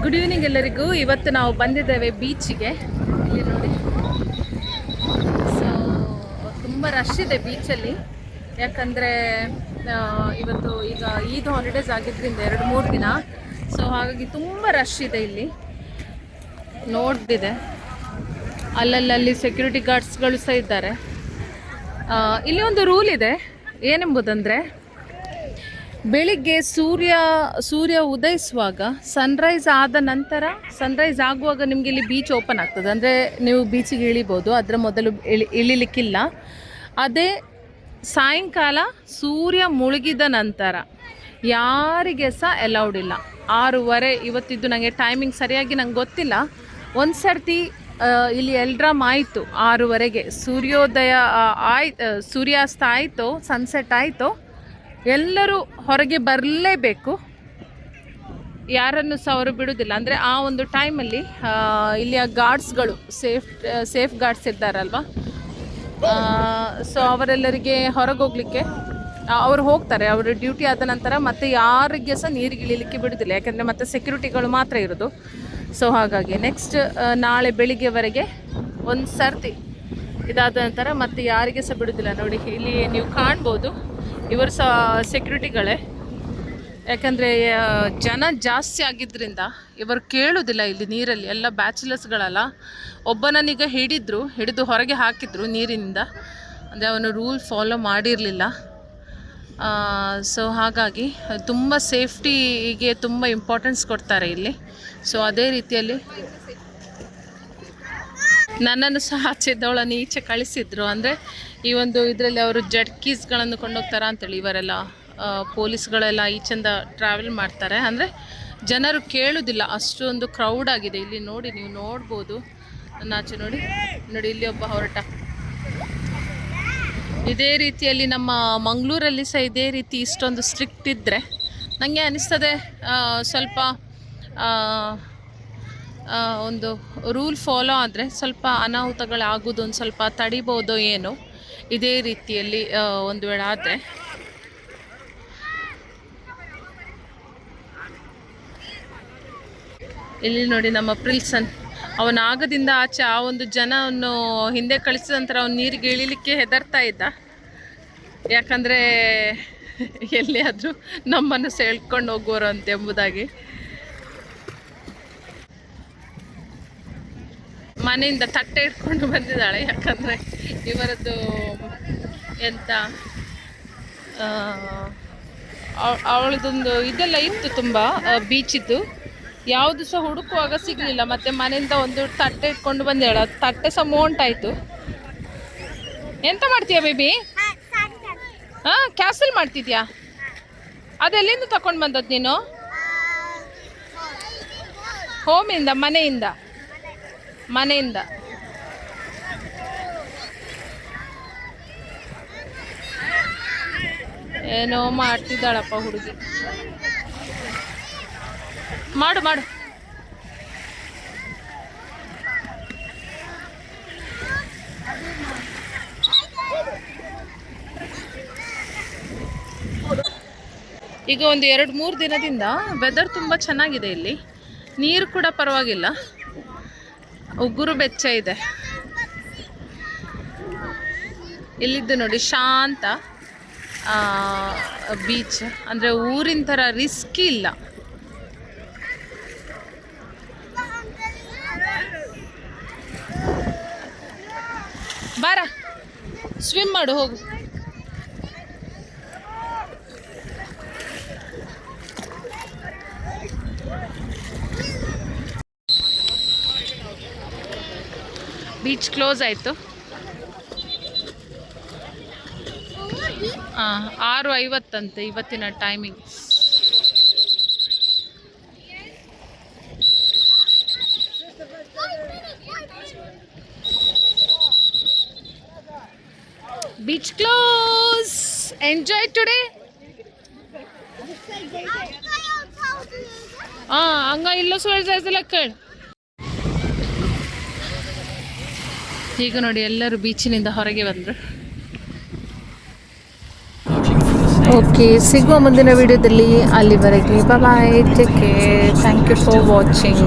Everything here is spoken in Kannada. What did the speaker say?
ಗುಡ್ ಈವ್ನಿಂಗ್ ಎಲ್ಲರಿಗೂ. ಇವತ್ತು ನಾವು ಬಂದಿದ್ದೇವೆ ಬೀಚಿಗೆ. ಇಲ್ಲಿ ನೋಡಿ, ಸೊ ತುಂಬ ರಶ್ ಇದೆ ಬೀಚಲ್ಲಿ. ಯಾಕಂದರೆ ಇವತ್ತು ಈಗ ಈದ್ ಹಾಲಿಡೇಸ್ ಆಗಿದ್ದರಿಂದ 2-3 ದಿನ, ಸೊ ಹಾಗಾಗಿ ತುಂಬ ರಶ್ ಇದೆ. ಇಲ್ಲಿ ನೋಡ್ತಿದೆ, ಅಲ್ಲಲ್ಲಿ ಸೆಕ್ಯೂರಿಟಿ ಗಾರ್ಡ್ಸ್ಗಳು ಸಹ ಇದ್ದಾರೆ. ಇಲ್ಲಿ ಒಂದು ರೂಲ್ ಇದೆ, ಏನೆಂಬುದಂದರೆ ಬೆಳಿಗ್ಗೆ ಸೂರ್ಯ ಉದಯಿಸುವಾಗ ಸನ್ರೈಸ್ ಆದ ನಂತರ, ಸನ್ರೈಸ್ ಆಗುವಾಗ ನಿಮಗೆ ಇಲ್ಲಿ ಬೀಚ್ ಓಪನ್ ಆಗ್ತದೆ. ಅಂದರೆ ನೀವು ಬೀಚಿಗೆ ಇಳಿಬೋದು, ಅದರ ಮೊದಲು ಇಳಿಲಿಕ್ಕಿಲ್ಲ. ಅದೇ ಸಾಯಂಕಾಲ ಸೂರ್ಯ ಮುಳುಗಿದ ನಂತರ ಯಾರಿಗೆ ಸಹ ಅಲೌಡ್ ಇಲ್ಲ. 6:30 ಇವತ್ತಿದ್ದು, ನನಗೆ ಟೈಮಿಂಗ್ ಸರಿಯಾಗಿ ನಂಗೆ ಗೊತ್ತಿಲ್ಲ. ಒಂದು ಸರ್ತಿ ಇಲ್ಲಿ ಎಲ್ಡ್ರಾಮ್ ಆಯಿತು 6:30ಗೆ, ಸೂರ್ಯೋದಯ ಸೂರ್ಯಾಸ್ತ ಆಯಿತು, ಸನ್ಸೆಟ್ ಆಯಿತು, ಎಲ್ಲರೂ ಹೊರಗೆ ಬರಲೇಬೇಕು, ಯಾರನ್ನು ಸಹ ಅವರು ಬಿಡೋದಿಲ್ಲ. ಅಂದರೆ ಆ ಒಂದು ಟೈಮಲ್ಲಿ ಇಲ್ಲಿಯ ಗಾರ್ಡ್ಸ್ಗಳು, ಸೇಫ್ ಗಾರ್ಡ್ಸ್ ಇದ್ದಾರಲ್ವ, ಸೊ ಅವರೆಲ್ಲರಿಗೆ ಹೊರಗೆ ಹೋಗಲಿಕ್ಕೆ ಅವರು ಹೋಗ್ತಾರೆ. ಅವರು ಡ್ಯೂಟಿ ಆದ ನಂತರ ಮತ್ತೆ ಯಾರಿಗೆ ಸಹ ನೀರಿಗೆ ಇಳಿಲಿಕ್ಕೆ ಬಿಡೋದಿಲ್ಲ, ಯಾಕೆಂದರೆ ಮತ್ತೆ ಸೆಕ್ಯೂರಿಟಿಗಳು ಮಾತ್ರ ಇರೋದು. ಸೊ ಹಾಗಾಗಿ ನೆಕ್ಸ್ಟ್ ನಾಳೆ ಬೆಳಿಗ್ಗೆವರೆಗೆ ಒಂದು ಸರ್ತಿ ಇದಾದ ನಂತರ ಮತ್ತೆ ಯಾರಿಗೆ ಸಹ ಬಿಡೋದಿಲ್ಲ. ನೋಡಿ, ಇಲ್ಲಿ ನೀವು ಕಾಣ್ಬೋದು, ಇವರು ಸಹ ಸೆಕ್ಯೂರಿಟಿಗಳೇ. ಯಾಕಂದರೆ ಜನ ಜಾಸ್ತಿ ಆಗಿದ್ದರಿಂದ ಇವರು ಕೇಳೋದಿಲ್ಲ ಇಲ್ಲಿ ನೀರಲ್ಲಿ. ಎಲ್ಲ ಬ್ಯಾಚುಲರ್ಸ್ಗಳಲ್ಲ, ಒಬ್ಬನನ್ನೀಗ ಹಿಡಿದು ಹೊರಗೆ ಹಾಕಿದ್ರು ನೀರಿನಿಂದ. ಅಂದರೆ ಅವನು ರೂಲ್ ಫಾಲೋ ಮಾಡಿರಲಿಲ್ಲ. ಸೊ ಹಾಗಾಗಿ ತುಂಬ ಸೇಫ್ಟಿಗೆ ತುಂಬ ಇಂಪಾರ್ಟೆನ್ಸ್ ಕೊಡ್ತಾರೆ ಇಲ್ಲಿ. ಸೊ ಅದೇ ರೀತಿಯಲ್ಲಿ ನನ್ನನ್ನು ಸಹ ಆಚೆದವಳನ್ನು ಈಚೆ ಕಳಿಸಿದ್ರು. ಅಂದರೆ ಈ ಒಂದು ಇದರಲ್ಲಿ ಅವರು ಜಡ್ಕೀಸ್ಗಳನ್ನು ಕೊಂಡೋಗ್ತಾರ ಅಂತೇಳಿ, ಇವರೆಲ್ಲ ಪೊಲೀಸ್ಗಳೆಲ್ಲ ಈಚೆಂದ ಟ್ರಾವೆಲ್ ಮಾಡ್ತಾರೆ. ಅಂದರೆ ಜನರು ಕೇಳೋದಿಲ್ಲ, ಅಷ್ಟೊಂದು ಕ್ರೌಡ್ ಆಗಿದೆ ಇಲ್ಲಿ. ನೋಡಿ, ನೀವು ನೋಡ್ಬೋದು, ನನ್ನ ಆಚೆ ನೋಡಿ ಇಲ್ಲಿ ಒಬ್ಬ ಹೊರಟ. ಇದೇ ರೀತಿಯಲ್ಲಿ ನಮ್ಮ ಮಂಗಳೂರಲ್ಲಿ ಸಹ ಇದೇ ರೀತಿ ಇಷ್ಟೊಂದು ಸ್ಟ್ರಿಕ್ಟ್ ಇದ್ದರೆ ನನಗೆ ಅನಿಸ್ತದೆ ಸ್ವಲ್ಪ ಒಂದು ರೂಲ್ ಫಾಲೋ ಆದರೆ ಸ್ವಲ್ಪ ಅನಾಹುತಗಳಾಗೋದು ಒಂದು ಸ್ವಲ್ಪ ತಡಿಬೋದೋ ಏನೋ, ಇದೇ ರೀತಿಯಲ್ಲಿ ಒಂದು ವೇಳೆ ಆದರೆ. ಇಲ್ಲಿ ನೋಡಿ, ನಮ್ಮ ಪ್ರಿಲ್ಸನ್ ಅವನ ಆಗದಿಂದ ಆಚೆ ಆ ಒಂದು ಜನವನ್ನು ಹಿಂದೆ ಕಳಿಸಿದ ನಂತರ ಅವನು ನೀರಿಗೆ ಇಳಿಲಿಕ್ಕೆ ಹೆದರ್ತಾ ಇದ್ದ. ಯಾಕಂದರೆ ಎಲ್ಲಿಯಾದರೂ ನಮ್ಮನ್ನು ಸೆಳ್ಕೊಂಡು ಹೋಗುವರು ಅಂತ ಎಂಬುದಾಗಿ. ಮನೆಯಿಂದ ತಟ್ಟೆ ಇಟ್ಕೊಂಡು ಬಂದಿದ್ದಾಳೆ, ಯಾಕಂದರೆ ಇವರದ್ದು ಎಂತ ಅವಳದೊಂದು ಇದೆಲ್ಲ ಇತ್ತು, ತುಂಬ ಬೀಚಿದ್ದು. ಯಾವುದು ಸಹ ಹುಡುಕುವಾಗ ಸಿಗಲಿಲ್ಲ. ಮತ್ತು ಮನೆಯಿಂದ ಒಂದು ತಟ್ಟೆ ಇಟ್ಕೊಂಡು ಬಂದೇಳ, ತಟ್ಟೆ ಸಹ ಮೋಂಟಾಯಿತು. ಎಂತ ಮಾಡ್ತೀಯಾ ಬೇಬಿ? ಹಾಂ, ಕ್ಯಾನ್ಸಲ್ ಮಾಡ್ತಿದ್ಯಾ? ಅದೆಲ್ಲಿಂದ ತಗೊಂಡು ಬಂದದ್ದು ನೀನು? ಹೋಮಿಂದ, ಮನೆಯಿಂದ. ಏನೋ ಮಾಡ್ತಿದ್ದಾಳಪ್ಪ ಹುಡುಗಿ. ಮಾಡು. ಈಗ ಒಂದು 2-3 ದಿನದಿಂದ ವೆದರ್ ತುಂಬ ಚೆನ್ನಾಗಿದೆ ಇಲ್ಲಿ. ನೀರು ಕೂಡ ಪರವಾಗಿಲ್ಲ, ಉಗುರು ಬೆಚ್ಚ ಇದೆ. ಇಲ್ಲಿದ್ದು ನೋಡಿ, ಶಾಂತ ಬೀಚ್. ಅಂದರೆ ಊರಿನ ಥರ ರಿಸ್ಕಿ ಇಲ್ಲ. ಬಾರ, ಸ್ವಿಮ್ ಮಾಡು, ಹೋಗು. ಬೀಚ್ ಕ್ಲೋಸ್ ಆಯಿತು. 6:50 ಅಂತೆ ಇವತ್ತಿನ timing. Beach close. Enjoy today. ಹಂಗ ಇಲ್ಲ ಸುಳ್ಳ ಕೇಳಿ. ಈಗ ನೋಡಿ, ಎಲ್ಲರೂ ಬೀಚಿನಿಂದ ಹೊರಗೆ ಬಂದರು. ಓಕೆ, ಸಿಗುವ ಮುಂದಿನ ವಿಡಿಯೋದಲ್ಲಿ. ಅಲ್ಲಿವರೆಗೆ bye, take care, thank you for watching.